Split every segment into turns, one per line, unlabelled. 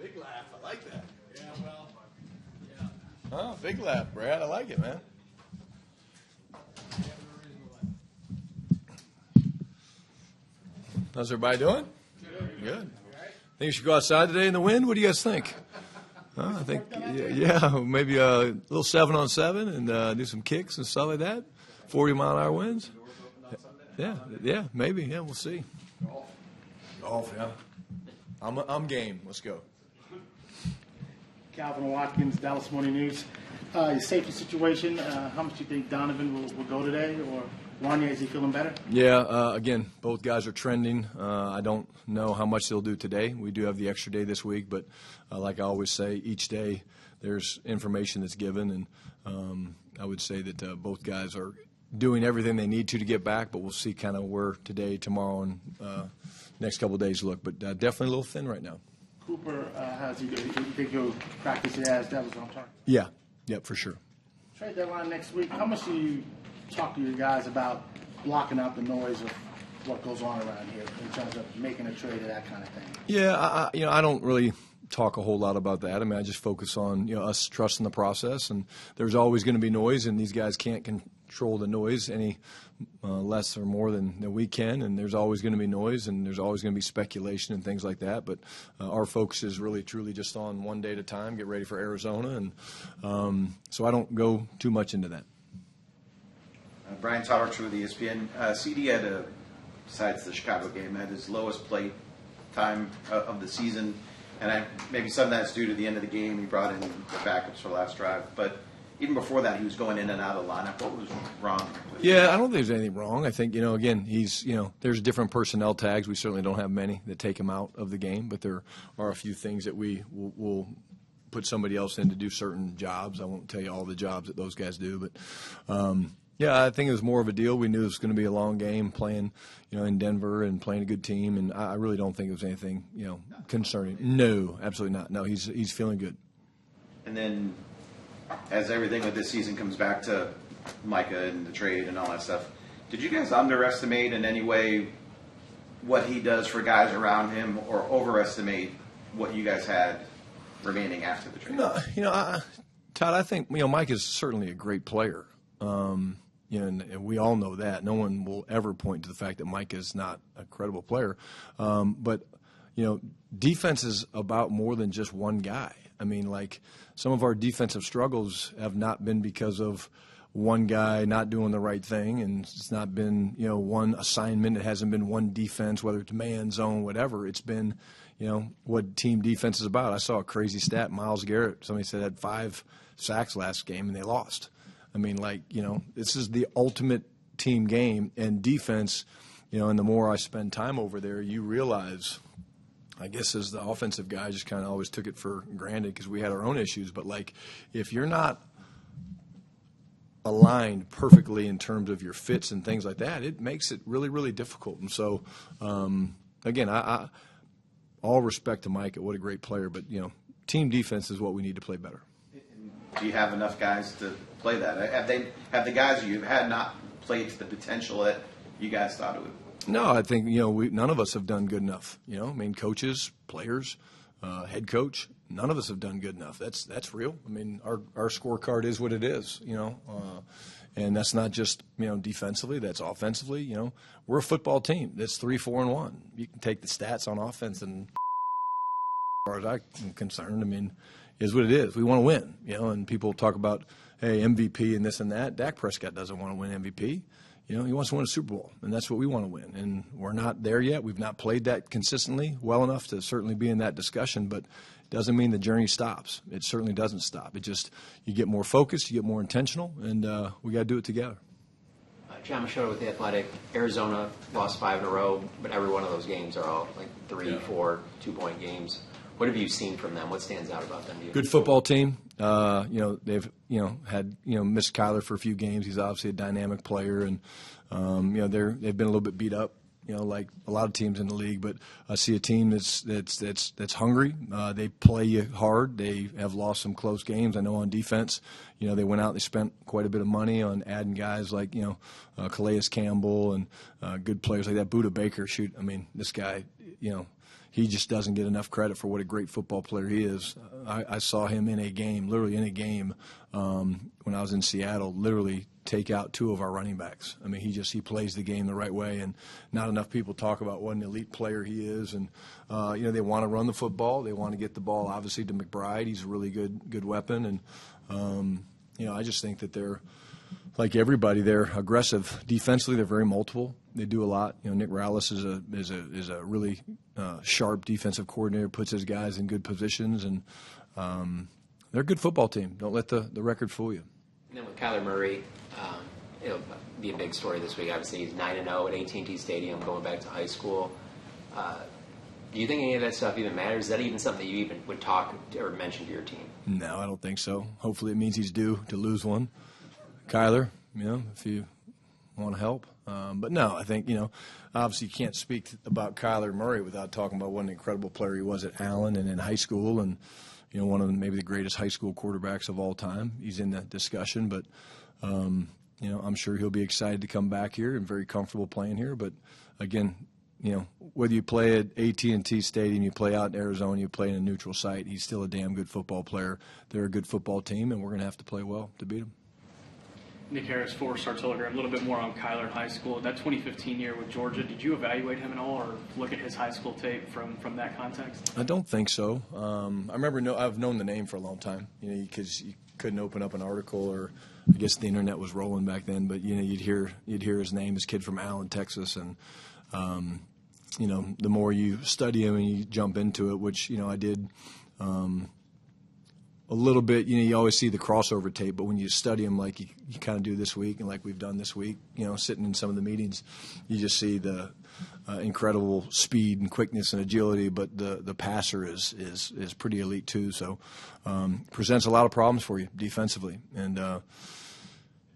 Big laugh. I like that.
Yeah, well, yeah.
Oh, big laugh, Brad. I like it, man. How's everybody doing? Good. Think you should go outside today in the wind? What do you guys think? I think, yeah, maybe a little 7-on-7 and do some kicks and stuff like that. 40-mile-an-hour winds. Yeah, maybe. Yeah, we'll see. Golf, yeah. I'm game. Let's go.
Calvin Watkins, Dallas Morning News. Your safety situation, how much do you think Donovan will go today? Or Wanya, is he feeling better?
Yeah, again, both guys are trending. I don't know how much they'll do today. We do have the extra day this week, but like I always say, each day there's information that's given, and I would say that both guys are doing everything they need to get back, but we'll see kind of where today, tomorrow, and next couple of days look. But definitely a little thin right now.
Cooper, how's he doing? You think he'll practice it as Devils on target?
Yeah, for sure.
Trade deadline next week. How much do you talk to your guys about blocking out the noise of what goes on around here in terms of making a trade and that kind of thing?
Yeah, I don't really talk a whole lot about that. I mean, I just focus on us trusting the process, and there's always going to be noise, and these guys can't control the noise any less or more than we can, and there's always going to be noise, and there's always going to be speculation and things like that. But our focus is really truly just on one day at a time, get ready for Arizona, and so I don't go too much into that.
Brian Schottenheimer with ESPN. CD had, besides the Chicago game, had his lowest play time of the season, and maybe some of that's due to the end of the game. He brought in the backups for the last drive, but even before that, he was going in and out of the lineup. What was wrong?
Yeah, I don't think there's anything wrong. I think, again, he's, there's different personnel tags. We certainly don't have many that take him out of the game, but there are a few things that we will put somebody else in to do certain jobs. I won't tell you all the jobs that those guys do, but yeah, I think it was more of a deal. We knew it was going to be a long game playing, in Denver and playing a good team, and I really don't think it was anything, concerning. No, absolutely not. No, he's feeling good.
And then, as everything with this season comes back to Micah and the trade and all that stuff, did you guys underestimate in any way what he does for guys around him, or overestimate what you guys had remaining after the trade?
No, Todd, I think Mike is certainly a great player. And we all know that. No one will ever point to the fact that Mike is not a credible player. But defense is about more than just one guy. I mean, like, some of our defensive struggles have not been because of one guy not doing the right thing, and it's not been, one assignment. It hasn't been one defense, whether it's man, zone, whatever. It's been, what team defense is about. I saw a crazy stat. Myles Garrett, somebody said, had 5 sacks last game, and they lost. I mean, this is the ultimate team game, and defense, and the more I spend time over there, you realize, I guess as the offensive guy, I just kind of always took it for granted because we had our own issues. But, if you're not aligned perfectly in terms of your fits and things like that, it makes it really, really difficult. And so, again, I all respect to Micah, what a great player, but, team defense is what we need to play better.
Do you have enough guys to play that? Have the guys you've had not played to the potential that you guys thought it would?
No, I think none of us have done good enough. I mean, coaches, players, head coach, none of us have done good enough. That's real. I mean, our scorecard is what it is. And that's not just defensively. That's offensively. We're a football team. That's 3-4-1. You can take the stats on offense, and as far as I'm concerned, I mean, is what it is. We want to win, and people talk about, hey, MVP and this and that. Dak Prescott doesn't want to win MVP. He wants to win a Super Bowl, and that's what we want to win. And we're not there yet. We've not played that consistently well enough to certainly be in that discussion, but it doesn't mean the journey stops. It certainly doesn't stop. It just, you get more focused, you get more intentional, and we got to do it together.
John Machado with The Athletic. Arizona lost 5 in a row, but every one of those games are all 3, 4, 2-point games. What have you seen from them? What stands out about them to you?
Good football team. They've had missed Kyler for a few games. He's obviously a dynamic player, and they've been a little bit beat up, like a lot of teams in the league. But I see a team that's hungry. They play you hard. They have lost some close games. I know on defense, they went out. They spent quite a bit of money on adding guys like Calais Campbell and good players like that. Buda Baker, shoot, I mean, this guy, he just doesn't get enough credit for what a great football player he is. I saw him in a game, literally in a game, when I was in Seattle, literally take out 2 of our running backs. I mean, he plays the game the right way, and not enough people talk about what an elite player he is. And they want to run the football, they want to get the ball obviously to McBride. He's a really good weapon, and I just think that they're like everybody. They're aggressive defensively. They're very multiple. They do a lot. Nick Rallis is a really sharp defensive coordinator. Puts his guys in good positions, and they're a good football team. Don't let the record fool you.
And then with Kyler Murray, it'll be a big story this week. Obviously, he's 9-0 at AT&T Stadium, going back to high school. Do you think any of that stuff even matters? Is that even something that you even would talk or mention to your team?
No, I don't think so. Hopefully, it means he's due to lose one. Kyler, if you want to help. But no, I think, obviously you can't speak about Kyler Murray without talking about what an incredible player he was at Allen and in high school, and, one of maybe the greatest high school quarterbacks of all time. He's in that discussion, but, I'm sure he'll be excited to come back here and very comfortable playing here. But, again, whether you play at AT&T Stadium, you play out in Arizona, you play in a neutral site, he's still a damn good football player. They're a good football team, and we're going to have to play well to beat them.
Nick Harris, 4-star Telegram, a little bit more on Kyler in high school. That 2015 year with Georgia, did you evaluate him at all or look at his high school tape from that context?
I don't think so. I remember I've known the name for a long time, because you couldn't open up an article, or I guess the internet was rolling back then, but, you'd hear his name, his kid from Allen, Texas, and, the more you study him and you jump into it, which, I did a little bit, you always see the crossover tape, but when you study them like you kind of do this week and like we've done this week, sitting in some of the meetings, you just see the incredible speed and quickness and agility, but the passer is pretty elite too. So presents a lot of problems for you defensively. And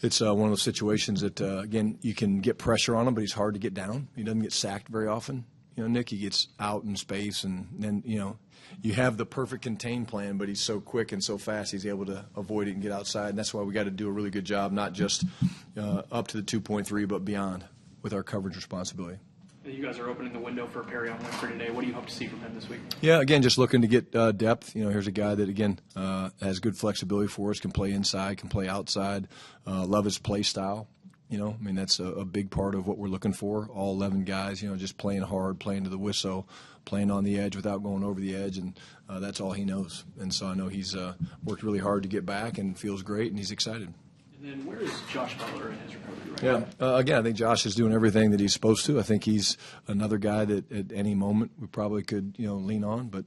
it's one of those situations that, again, you can get pressure on him, but he's hard to get down. He doesn't get sacked very often. Nick, he gets out in space, and then, you have the perfect contain plan, but he's so quick and so fast, he's able to avoid it and get outside. And that's why we got to do a really good job, not just up to the 2.3, but beyond with our coverage responsibility.
You guys are opening the window for Perrion Winfrey today. What do you hope to see from him this week?
Yeah, again, just looking to get depth. Here's a guy that, again, has good flexibility for us, can play inside, can play outside, love his play style. That's a big part of what we're looking for. All 11 guys, just playing hard, playing to the whistle, playing on the edge without going over the edge, and that's all he knows. And so I know he's worked really hard to get back and feels great, and he's excited.
And then where is Josh Butler in his recovery right
now? Again, I think Josh is doing everything that he's supposed to. I think he's another guy that at any moment we probably could, lean on, but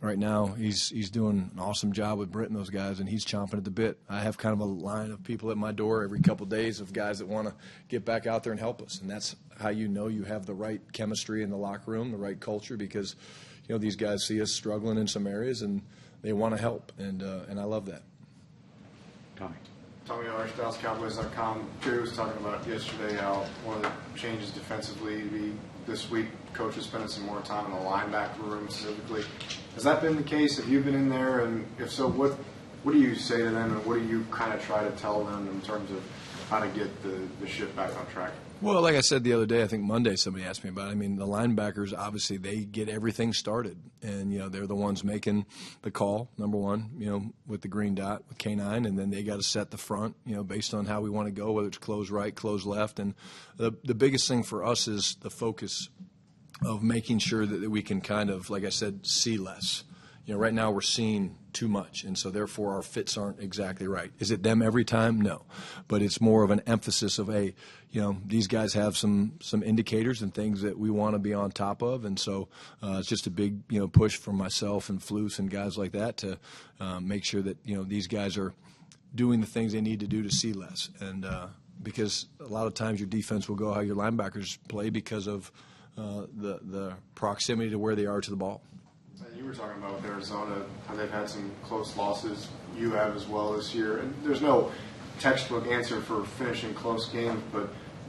right now, he's doing an awesome job with Britt and those guys, and he's chomping at the bit. I have kind of a line of people at my door every couple of days of guys that want to get back out there and help us, and that's how you have the right chemistry in the locker room, the right culture, because these guys see us struggling in some areas, and they want to help, and I love that.
Tommy Arch, DallasCowboys.com. Jerry was talking about yesterday how one of the changes defensively this week, coach is spending some more time in the linebacker room specifically. Has that been the case? Have you been in there? And if so, what do you say to them, and what do you kind of try to tell them in terms of how to get the ship back on track?
Well, like I said the other day, I think Monday somebody asked me about it. I mean, the linebackers, obviously, they get everything started. And, they're the ones making the call, number one, with the green dot, with K9. And then they got to set the front, based on how we want to go, whether it's close right, close left. And the biggest thing for us is the focus of making sure that we can kind of, like I said, see less. Right now we're seeing too much, and so therefore our fits aren't exactly right. Is it them every time? No. But it's more of an emphasis of, hey, these guys have some indicators and things that we want to be on top of, and so it's just a big, push from myself and Flus and guys like that to make sure that, these guys are doing the things they need to do to see less. And because a lot of times your defense will go how your linebackers play because of the proximity to where they are to the ball.
You were talking about with Arizona, how they've had some close losses. You have as well this year. And there's no textbook answer for finishing close games, but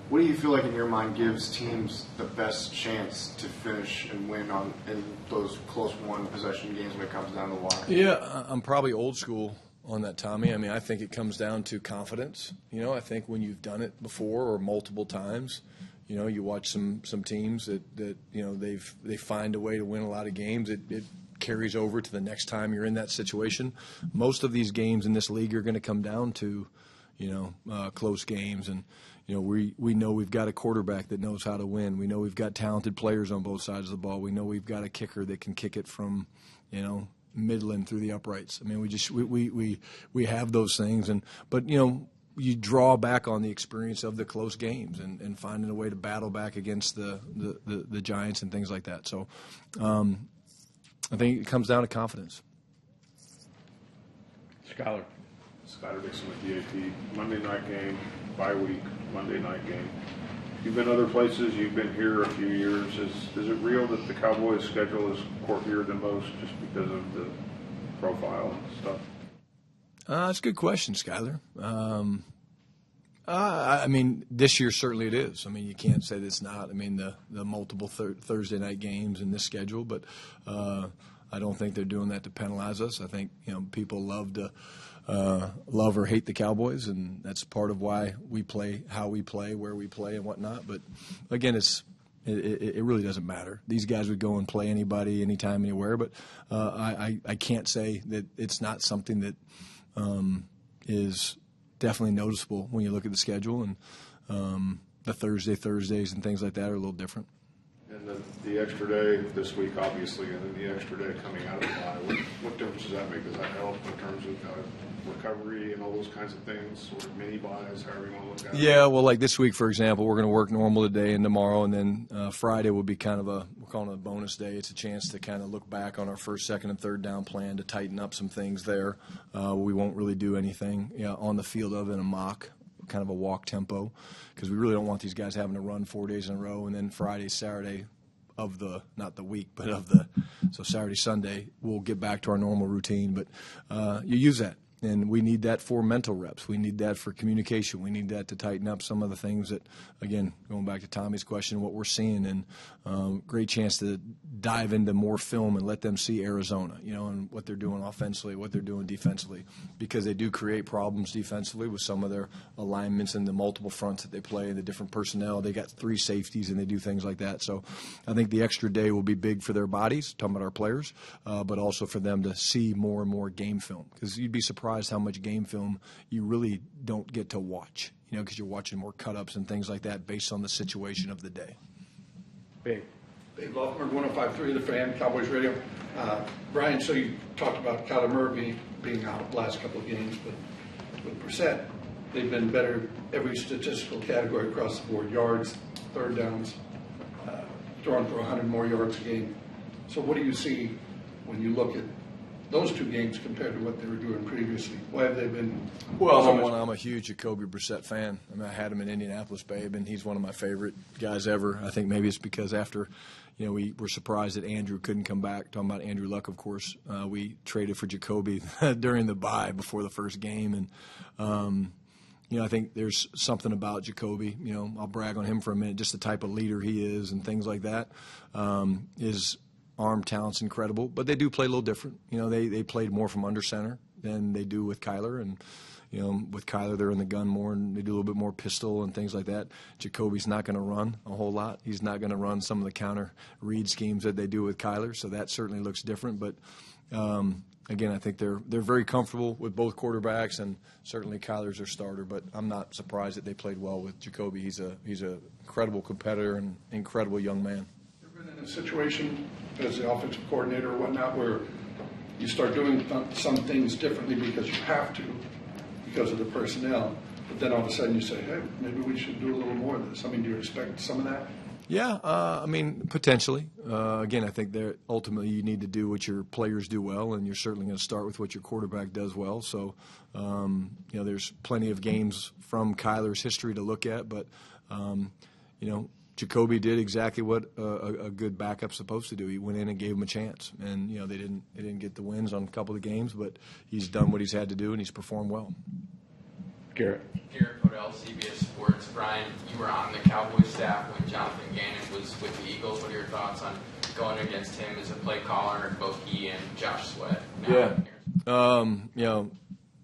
what do you feel like in your mind gives teams the best chance to finish and win in those close one-possession games when it comes down to the wire?
Yeah, I'm probably old school on that, Tommy. I mean, I think it comes down to confidence. I think when you've done it before or multiple times, You know, you watch some teams that you know they find a way to win a lot of games. It carries over to the next time you're in that situation. Most of these games in this league are going to come down to, you know, close games. And, you know, we know we've got a quarterback that knows how to win. We know we've got talented players on both sides of the ball. We know we've got a kicker that can kick it from, you know, Midland through the uprights. I mean, we have those things. But, you know, you draw back on the experience of the close games and finding a way to battle back against the Giants and things like that. So I think it comes down to confidence.
Skyler Dixon with DAP. Monday night game, bye week, Monday night game. You've been other places. You've been here a few years. Is it real that the Cowboys' schedule is courtier than most just because of the profile and stuff?
That's a good question, Skyler. I mean, this year certainly it is. I mean, you can't say that it's not. I mean, the multiple Thursday night games in this schedule, but I don't think they're doing that to penalize us. I think, you know, people love or hate the Cowboys, and that's part of why we play, how we play, where we play, and whatnot. But again, it really doesn't matter. These guys would go and play anybody, anytime, anywhere. But I can't say that it's not something that is definitely noticeable when you look at the schedule, and the Thursdays and things like that are a little different.
And then the extra day this week, obviously, and then the extra day coming out of the bye. What difference does that make? Does that help in terms of recovery and all those kinds of things, sort of mini buys, however you want to look at it?
Yeah, well, like this week, for example, we're going to work normal today and tomorrow, and then Friday will be kind of we're calling it a bonus day. It's a chance to kind of look back on our first, second, and third down plan to tighten up some things there. We won't really do anything on the field other than a mock, kind of a walk tempo, because we really don't want these guys having to run 4 days in a row, and then Friday, Saturday of the, not the week, but of the, so Saturday, Sunday, we'll get back to our normal routine. But you use that, and we need that for mental reps. We need that for communication. We need that to tighten up some of the things that, again, going back to Tommy's question, what we're seeing, and great chance to dive into more film and let them see Arizona, you know, and what they're doing offensively, what they're doing defensively, because they do create problems defensively with some of their alignments and the multiple fronts that they play and the different personnel. They got 3 safeties and they do things like that. So I think the extra day will be big for their bodies, talking about our players, but also for them to see more and more game film, because you'd be surprised how much game film you really don't get to watch, you know, because you're watching more cut-ups and things like that based on the situation of the day.
Dave Loffner, 105.3 The Fan, Cowboys Radio. Brian, so you talked about Kyler Murray being out the last couple of games, but with Brissett, they've been better every statistical category across the board: yards, third downs, throwing for 100 more yards a game. So what do you see when you look at those 2 games compared to what they were doing previously? Why have they been?
Well, I'm a huge Jacoby Brissett fan. I mean, I had him in Indianapolis, babe, and he's one of my favorite guys ever. I think maybe it's because after, you know, we were surprised that Andrew couldn't come back. Talking about Andrew Luck, of course, we traded for Jacoby during the bye before the first game, and you know, I think there's something about Jacoby. You know, I'll brag on him for a minute, just the type of leader he is and things like that. His arm talent's incredible, but they do play a little different. You know, they played more from under center than they do with Kyler, and you know, with Kyler they're in the gun more and they do a little bit more pistol and things like that. Jacoby's not going to run a whole lot. He's not going to run some of the counter read schemes that they do with Kyler, so that certainly looks different. But again, I think they're very comfortable with both quarterbacks, and certainly Kyler's their starter. But I'm not surprised that they played well with Jacoby. He's a incredible competitor and incredible young man.
In a situation as the offensive coordinator or whatnot where you start doing some things differently because you have to, because of the personnel, but then all of a sudden you say, hey, maybe we should do a little more of this. I mean, do you expect some of that?
Yeah, I mean, potentially. Again, I think that ultimately you need to do what your players do well, and you're certainly going to start with what your quarterback does well. So, you know, there's plenty of games from Kyler's history to look at, but, you know, Jacoby did exactly what a good backup's supposed to do. He went in and gave him a chance, and you know they didn't get the wins on a couple of games, but he's done what he's had to do and he's performed well.
Garrett Hodel, CBS Sports. Brian, you were on the Cowboys staff when Jonathan Gannon was with the Eagles. What are your thoughts on going against him as a play caller, both he and Josh Sweat?
You know,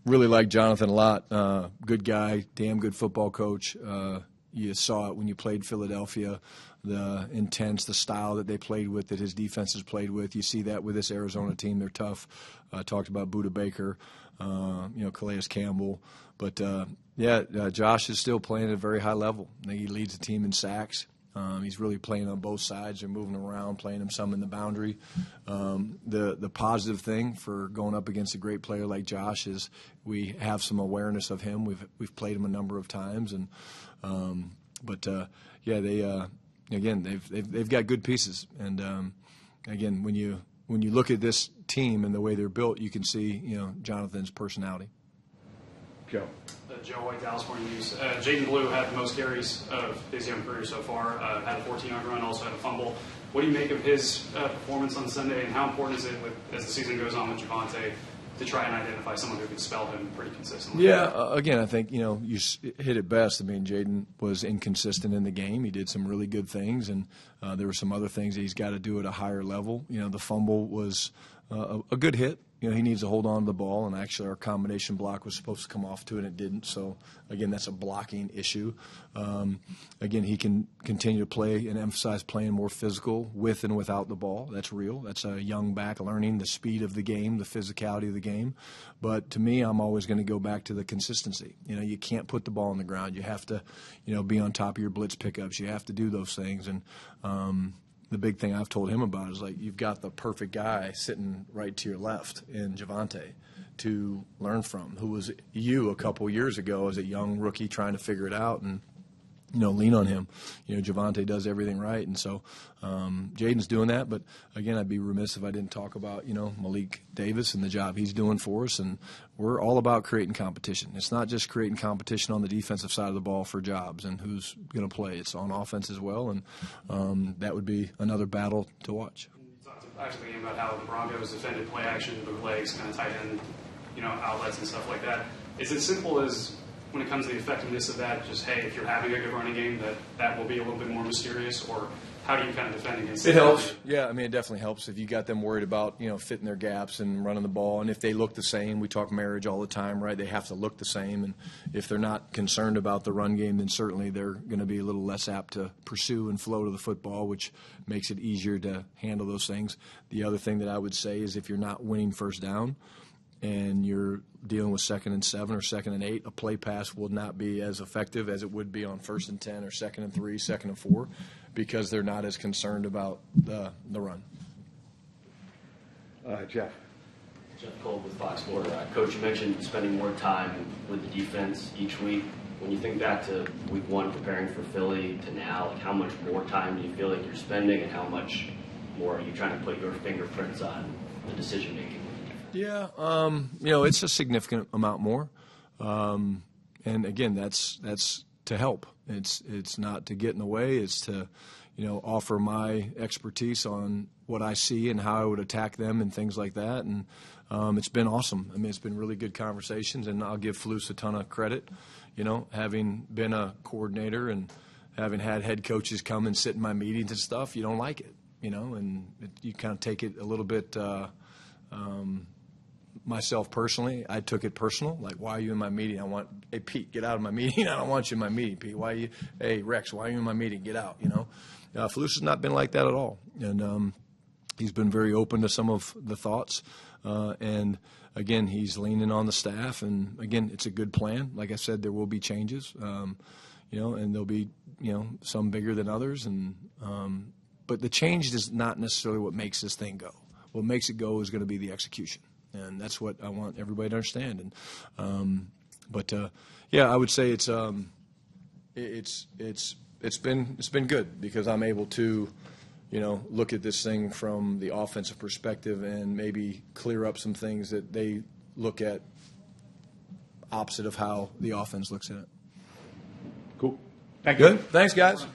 really like Jonathan a lot. Good guy, damn good football coach. you saw it when you played Philadelphia, the intense, the style that they played with, that his defenses played with. You see that with this Arizona team. They're tough. Talked about Budda Baker, Calais Campbell. But, Josh is still playing at a very high level. I think he leads the team in sacks. He's really playing on both sides. They're moving around, playing him some in the boundary. The positive thing for going up against a great player like Josh is we have some awareness of him. We've played him a number of times, and they've got good pieces. And again, when you look at this team and the way they're built, you can see Jonathan's personality.
Joe.
Joe White, Dallas Morning News. Jaden Blue had the most carries of his young career so far, had a 14-yard run, also had a fumble. What do you make of his performance on Sunday, and how important is it, as the season goes on with Javonte, to try and identify someone who can spell him pretty consistently?
Yeah, again, I think, you hit it best. I mean, Jaden was inconsistent in the game. He did some really good things, and there were some other things that he's got to do at a higher level. The fumble was a good hit. He needs to hold on to the ball, and actually our combination block was supposed to come off to it, and it didn't. So, again, that's a blocking issue. Again, he can continue to play and emphasize playing more physical with and without the ball. That's real. That's a young back learning the speed of the game, the physicality of the game. But to me, I'm always going to go back to the consistency. You can't put the ball on the ground. You have to, be on top of your blitz pickups. You have to do those things. And the big thing I've told him about is, you've got the perfect guy sitting right to your left in Javonte to learn from, who was you a couple years ago as a young rookie trying to figure it out, and lean on him. Javonte does everything right, and so Jaden's doing that. But again, I'd be remiss if I didn't talk about Malik Davis and the job he's doing for us. And we're all about creating competition. It's not just creating competition on the defensive side of the ball for jobs and who's going to play. It's on offense as well, and that would be another battle to watch.
You talked after the game about how the Broncos defended play action, bootlegs, kind of tight end, outlets and stuff like that. Is it simple as, when it comes to the effectiveness of that, just, hey, if you're having a good running game, that will be a little bit more mysterious? Or how do you kind of defend against
it? It helps. Yeah, it definitely helps if you got them worried about, fitting their gaps and running the ball. And if they look the same, we talk marriage all the time, right? They have to look the same. And if they're not concerned about the run game, then certainly they're going to be a little less apt to pursue and flow to the football, which makes it easier to handle those things. The other thing that I would say is if you're not winning first down, and you're dealing with 2nd and 7 or 2nd and 8, a play pass will not be as effective as it would be on 1st and 10 or 2nd and 3, 2nd and 4, because they're not as concerned about the run.
Jeff.
Jeff Cole with Fox Sports. Coach, you mentioned spending more time with the defense each week. When you think back to week 1 preparing for Philly to now, how much more time do you feel like you're spending, and how much more are you trying to put your fingerprints on the decision making?
Yeah, it's a significant amount more, and again, that's to help. It's not to get in the way. It's to, offer my expertise on what I see and how I would attack them and things like that. And it's been awesome. It's been really good conversations, and I'll give Flus a ton of credit. Having been a coordinator and having had head coaches come and sit in my meetings and stuff, you don't like it, and you kind of take it a little bit. Myself personally, I took it personal. Like, why are you in my meeting? Hey, Pete, get out of my meeting. I don't want you in my meeting, Pete. Hey, Rex, why are you in my meeting? Get out, Flus has not been like that at all. And he's been very open to some of the thoughts. And, again, he's leaning on the staff. And, again, it's a good plan. Like I said, there will be changes, and there'll be, some bigger than others. And but the change is not necessarily what makes this thing go. What makes it go is going to be the execution. And that's what I want everybody to understand. And I would say it's been good because I'm able to, look at this thing from the offensive perspective and maybe clear up some things that they look at opposite of how the offense looks at it.
Cool.
Good. Thanks, guys.